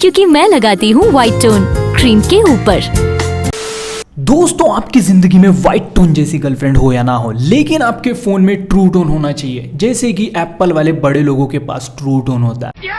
क्योंकि मैं लगाती हूँ व्हाइट टोन क्रीम के ऊपर। दोस्तों, आपकी जिंदगी में व्हाइट टोन जैसी गर्लफ्रेंड हो या ना हो, लेकिन आपके फोन में ट्रू टोन होना चाहिए। जैसे कि एप्पल वाले बड़े लोगों के पास ट्रू टोन होता है।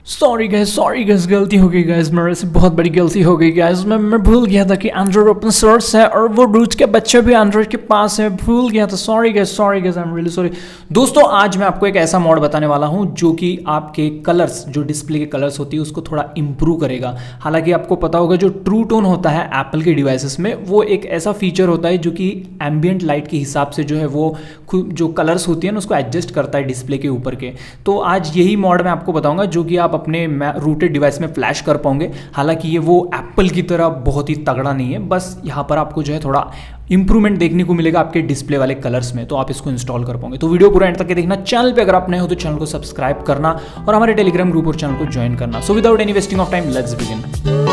सॉरी गैस, गलती हो गई गैस, मेरे से बहुत बड़ी गलती हो गई गैस। मैं भूल गया था कि एंड्रॉइड ओपन सोर्स है और वो रूट के बच्चे भी एंड्रॉइड के पास है, भूल गया था। Sorry gas, I am really sorry. दोस्तों, आज मैं आपको एक ऐसा मॉड बताने वाला हूं जो कि आपके कलर्स, जो डिस्प्ले के कलर्स होती है उसको थोड़ा इंप्रूव करेगा। हालांकि आपको पता होगा जो ट्रू टोन होता है एप्पल के डिवाइसेस में, वो एक ऐसा फीचर होता है जो कि एम्बियंट लाइट के हिसाब से जो है वो जो कलर्स होती है ना उसको एडजस्ट करता है डिस्प्ले के ऊपर के। तो आज यही मॉड मैं आपको बताऊंगा जो कि आप अपने रूटेड डिवाइस में फ्लैश कर पाओगे। हालांकि ये वो एप्पल की तरह बहुत ही तगड़ा नहीं है, बस यहाँ पर आपको जो है थोड़ा इंप्रूवमेंट देखने को मिलेगा आपके डिस्प्ले वाले कलर्स में, तो आप इसको इंस्टॉल कर पाओगे। तो वीडियो पूरा एंड तक के देखना। चैनल पे अगर आप नए हो तो चैनल को सब्सक्राइब करना और हमारे टेलीग्राम ग्रुप और चैनल को ज्वाइन करना। So without any wasting of time, let's begin.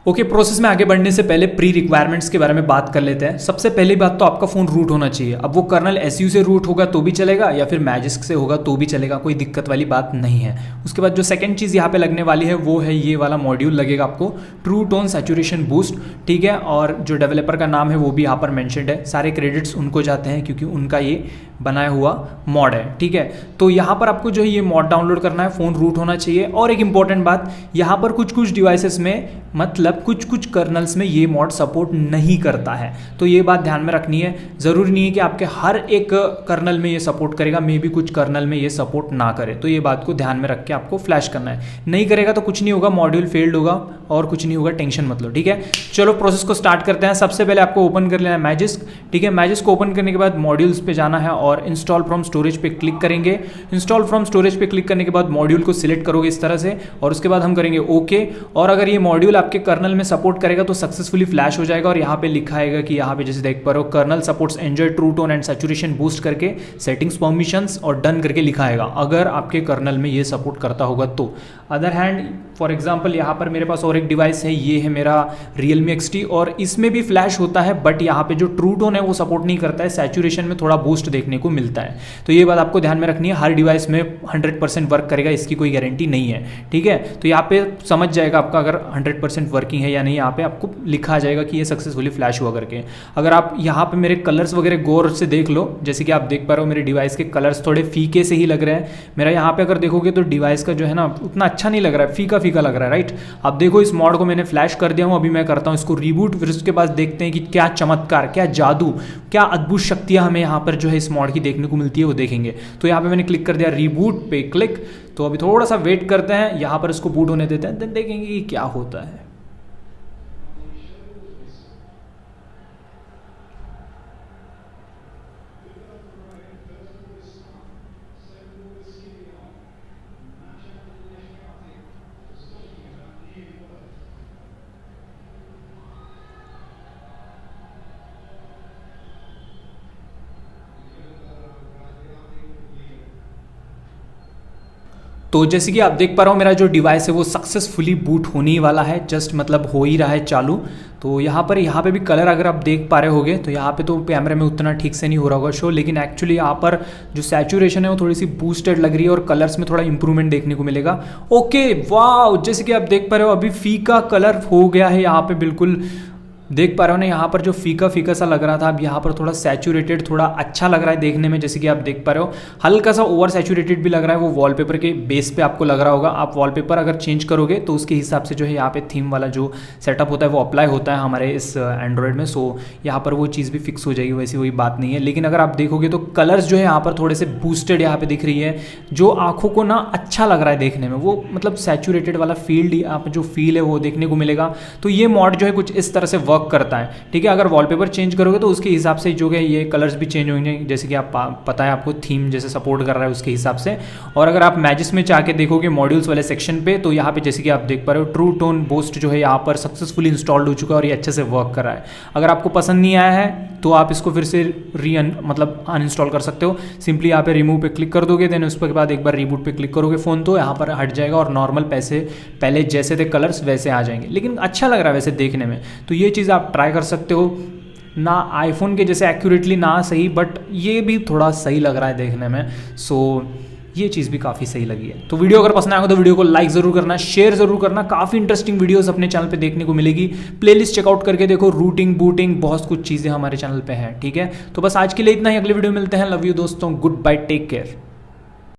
Okay, process में आगे बढ़ने से पहले प्री रिक्वायरमेंट्स के बारे में बात कर लेते हैं। सबसे पहली बात तो आपका फोन रूट होना चाहिए। अब वो कर्नल एसयू से रूट होगा तो भी चलेगा या फिर मैजिस्क से होगा तो भी चलेगा, कोई दिक्कत वाली बात नहीं है। उसके बाद जो सेकंड चीज़ यहाँ पे लगने वाली है वो है ये वाला मॉड्यूल लगेगा आपको, ट्रू टोन सैचुरेशन बूस्ट, ठीक है। और जो डेवलपर का नाम है वो भी यहाँ पर मैंशनड है, सारे क्रेडिट्स उनको जाते हैं क्योंकि उनका ये बनाया हुआ मॉड है, ठीक है। तो यहाँ पर आपको जो है ये मॉड डाउनलोड करना है, फ़ोन रूट होना चाहिए। और एक इंपॉर्टेंट बात, यहाँ पर कुछ डिवाइसेस में, मतलब कुछ कर्नल्स में ये मॉड सपोर्ट नहीं करता है, तो ये बात ध्यान में रखनी है। ज़रूरी नहीं है कि आपके हर एक कर्नल में ये सपोर्ट करेगा, मे बी कुछ कर्नल में ये सपोर्ट ना करे, तो ये बात को ध्यान में रख के आपको फ्लैश करना है। नहीं करेगा तो कुछ नहीं होगा, मॉड्यूल फेल्ड होगा और कुछ नहीं होगा, टेंशन मत लो, ठीक है। चलो प्रोसेस को स्टार्ट करते हैं। सबसे पहले आपको ओपन कर लेना है मैजिस्क, ठीक है। मैजिस्क को ओपन करने के बाद मॉड्यूल्स पे जाना है और इंस्टॉल फ्रॉम स्टोरेज पे क्लिक करेंगे। इंस्टॉल फ्रॉम स्टोरेज पे क्लिक करने के बाद मॉड्यूल को सिलेक्ट करोगे इस तरह से और उसके बाद हम करेंगे ओके। और अगर ये मॉड्यूल आपके कर्नल में सपोर्ट करेगा तो सक्सेसफुली फ्लैश हो जाएगा। और यहाँ पे लिखा आएगा कि यहाँ पे जैसे देख पा रहे हो, kernel supports enjoy true tone and saturation boost करके सेटिंग्स परमिशंस और डन करके लिखा आएगा, अगर आपके कर्नल में ये सपोर्ट करता होगा तो। अदर हैंड फॉर एग्जांपल यहाँ पर मेरे पास और एक डिवाइस है, ये है मेरा Realme XT और इसमें भी फ्लैश होता है, बट यहाँ पे जो ट्रू टोन है वो सपोर्ट नहीं करता है, सैचुरेशन में थोड़ा बूस्ट देखने को मिलता है। तो ये बात आपको ध्यान में रखनी है, हर डिवाइस में 100% वर्क करेगा इसकी कोई गारंटी नहीं है, ठीक है। तो यहाँ पे समझ जाएगा आपका अगर 100% वर्किंग है या नहीं, यहाँ पे आपको लिखा आ जाएगा कि ये सक्सेसफुली फ्लैश हुआ करके। अगर आप यहाँ पे मेरे कलर्स वगैरह गौर से देख लो, जैसे कि आप देख पा रहे हो मेरे डिवाइस के कलर्स थोड़े फीके से ही लग रहे हैं। मेरा यहाँ पे अगर देखोगे तो डिवाइस का जो है ना उतना अच्छा नहीं लग रहा है, फीका फीका लग रहा है, राइट। अब देखो इस मॉड को मैंने फ्लैश कर दिया हूँ, अभी मैं करता हूँ इसको रीबूट, फिर उसके बाद देखते हैं कि क्या चमत्कार, क्या जादू, क्या अद्भुत शक्तियाँ हमें यहाँ पर जो है इस मॉड की देखने को मिलती है वो देखेंगे। तो यहाँ पे मैंने क्लिक कर दिया रीबूट पे क्लिक। तो अभी थोड़ा सा वेट करते हैं, यहाँ पर इसको बूट होने देते हैं, देन देखेंगे कि क्या होता है। तो जैसे कि आप देख पा रहे हो मेरा जो डिवाइस है वो सक्सेसफुली बूट होने ही वाला है, जस्ट मतलब हो ही रहा है चालू। तो यहाँ पे भी कलर अगर आप देख पा रहे होगे तो यहाँ पे तो कैमरे में उतना ठीक से नहीं हो रहा होगा शो, लेकिन एक्चुअली यहाँ पर जो सैचुरेशन है वो थोड़ी सी बूस्टेड लग रही है और कलर्स में थोड़ा इंप्रूवमेंट देखने को मिलेगा। ओके वाह, जैसे कि आप देख पा रहे हो अभी फीका कलर हो गया है, यहाँ पे बिल्कुल देख पा रहे हो ना, यहाँ पर जो फीका फीका सा लग रहा था अब यहाँ पर थोड़ा सैचुरेटेड, थोड़ा अच्छा लग रहा है देखने में। जैसे कि आप देख पा रहे हो हल्का सा ओवर सैचुरेटेड भी लग रहा है, वो वॉलपेपर के बेस पे आपको लग रहा होगा। आप वॉलपेपर अगर चेंज करोगे तो उसके हिसाब से जो है यहाँ पे थीम वाला जो सेटअप होता है वो अप्लाई होता है हमारे इस एंड्रॉयड में। सो यहाँ पर वो चीज़ भी फिक्स हो जाएगी, वैसी वही बात नहीं है। लेकिन अगर आप देखोगे तो कलर्स जो है यहाँ पर थोड़े से बूस्टेड यहाँ पे दिख रही है, जो आंखों को ना अच्छा लग रहा है देखने में, वो मतलब सैचुरेटेड वाला फील्ड यहाँ पर जो फील है वो देखने को मिलेगा। तो ये मॉड जो है कुछ इस तरह से वर्क करता है, ठीक है। अगर वॉलपेपर चेंज करोगे तो उसके हिसाब से जो है ये कलर्स भी चेंज होंगे, जैसे कि आप पता है आपको थीम जैसे सपोर्ट कर रहा है उसके हिसाब से। और अगर आप मैजिस्क में जाके देखोगे मॉड्यूल्स वाले सेक्शन पे तो यहाँ पे जैसे कि आप देख पा रहे हो ट्रू टोन बूस्ट जो है यहाँ पर सक्सेसफुली इंस्टॉल्ड हो चुका है और ये अच्छे से वर्क कर रहा है। अगर आपको पसंद नहीं आया है तो आप इसको फिर से मतलब अनइंस्टॉल कर सकते हो। सिंपली यहाँ पे रिमूव पे क्लिक कर दोगे, देन उसके बाद एक बार रीबूट पे क्लिक करोगे फ़ोन तो यहाँ पर हट जाएगा और नॉर्मल पहले जैसे थे कलर्स वैसे आ जाएंगे। लेकिन अच्छा लग रहा है वैसे देखने में, तो ये चीज़ आप ट्राई कर सकते हो। ना आईफोन के जैसे एक्यूरेटली ना सही, बट ये भी थोड़ा सही लग रहा है देखने में। सो ये चीज़ भी काफ़ी सही लगी है। तो वीडियो अगर पसंद आएगा तो वीडियो को लाइक ज़रूर करना, शेयर ज़रूर करना। काफ़ी इंटरेस्टिंग वीडियोस अपने चैनल पे देखने को मिलेगी। प्लेलिस्ट चेकआउट करके देखो, रूटिंग बूटिंग बहुत कुछ चीज़ें हमारे चैनल पे हैं। ठीक है, तो बस आज के लिए इतना ही। अगले वीडियो में मिलते हैं। लव यू दोस्तों, गुड बाय, टेक केयर।